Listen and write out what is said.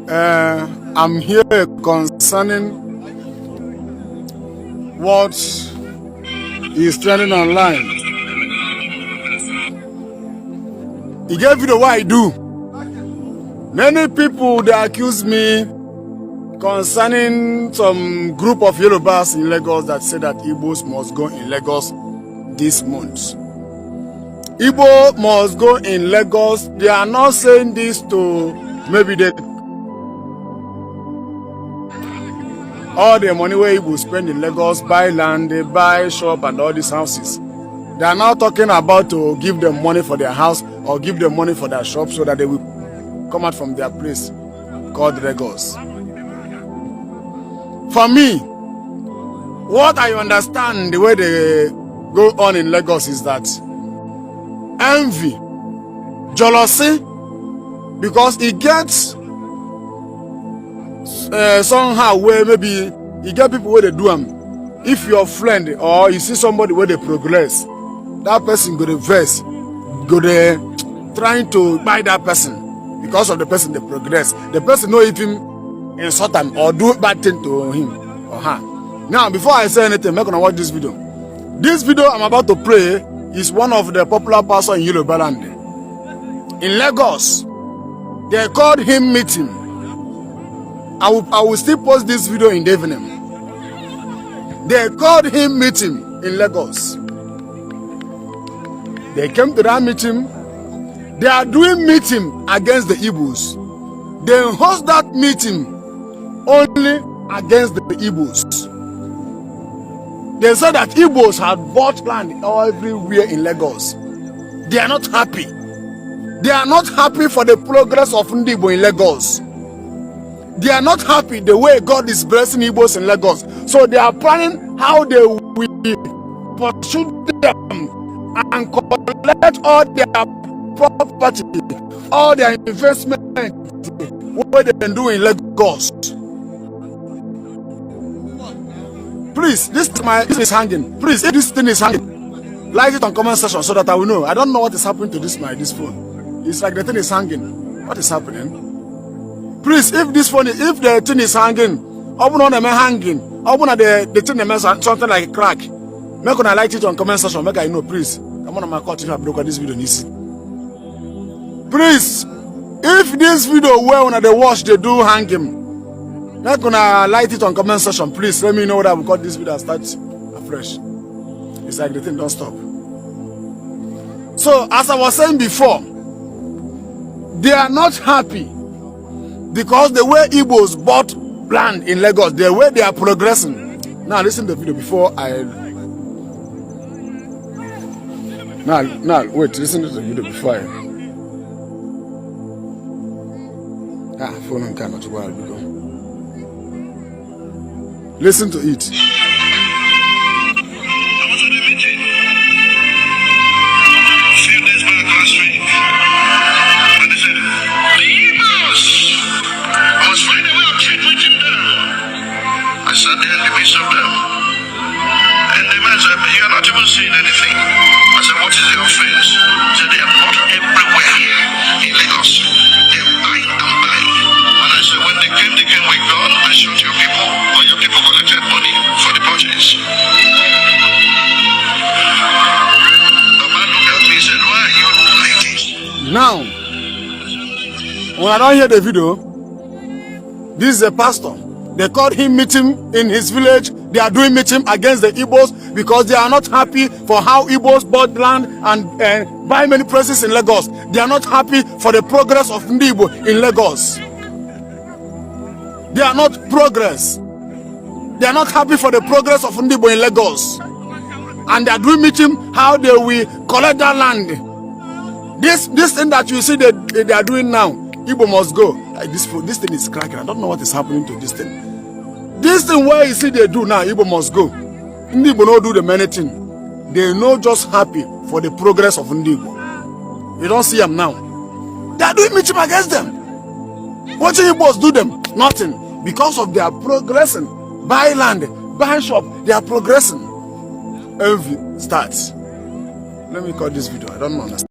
I'm here concerning what is trending online. He gave video what I do. Many people they accuse me concerning some group of Yorubas in Lagos that say that Igbos must go in Lagos this month. Igbo must go in Lagos. They are not saying this to maybe they all the money where Igbo spend in Lagos, buy land, they buy shop and all these houses. They are not talking about to give them money for their house or give them money for their shop so that they will come out from their place called Lagos. For me, what I understand the way they go on in Lagos is that envy, jealousy, because it gets somehow where maybe you get people where they do them. If your friend or you see somebody where they progress, that person go to verse, go there trying to buy that person because of the person they progress. The person no even insult them or do bad thing to him or her. Now, before I say anything, I'm gonna watch this video. This video I'm about to play is one of the popular pastors in Yoruba land. In Lagos, they called him meeting. I will still post this video in the evening. They called him meeting in Lagos. They came to that meeting. They are doing meeting against the Igbos. They host that meeting only against the Igbos. They said that Igbos had bought land everywhere in Lagos. They are not happy. They are not happy for the progress of ndi Igbo in Lagos. They are not happy the way God is blessing Igbos in Lagos. So they are planning how they will pursue them and collect all their property, all their investment, what they can do in Lagos. Please, this is hanging. Please, if this thing is hanging, like it on comment section so that I will know. I don't know what is happening to this phone. It's like the thing is hanging. What is happening? Please, if this phone, if the thing is hanging, open on the hanging, open on the thing something like a crack. Make when I like it on comment section, make I know, please. I'm on my court if I broke this video. Please, if this video where when they watch they do hanging, make when I light it on comment section, please let me know that we got this video and start afresh. It's like the thing don't stop. So as I was saying before, they are not happy because the way Igbos bought land in Lagos, the way they are progressing. Now listen to the video before I. Now wait, listen to the video before I. Phone cannot well go. Listen to it. I sat there in the midst of them, and the man said, "You are not even seeing anything." I said, "What is the offense?" He said, "They are not everywhere in Lagos. They are buying and buying." And I said, "When they came with God. I shot your people, or your people collected money for the purchase." The man looked at me and said, "Why are you like this?" Now, when I don't hear the video, this is a pastor. They called him meeting in his village. They are doing meeting against the Igbos because they are not happy for how Igbos bought land and buy many places in Lagos. They are not happy for the progress of ndi Igbo in Lagos. They are not progress. They are not happy for the progress of ndi Igbo in Lagos. And they are doing meeting how they will collect that land. This thing that you see they are doing now, Igbo must go. Like this thing is cracking. I don't know what is happening to this thing. This thing where you see they do now, Igbo must go. Ndi Igbo no do the many thing. They no just happy for the progress of ndi Igbo. You don't see them now. They are doing meeting against them. What Igbos do them? Nothing. Because of their progressing. Buy land, buy shop, they are progressing. Envy starts. Let me cut this video. I don't understand.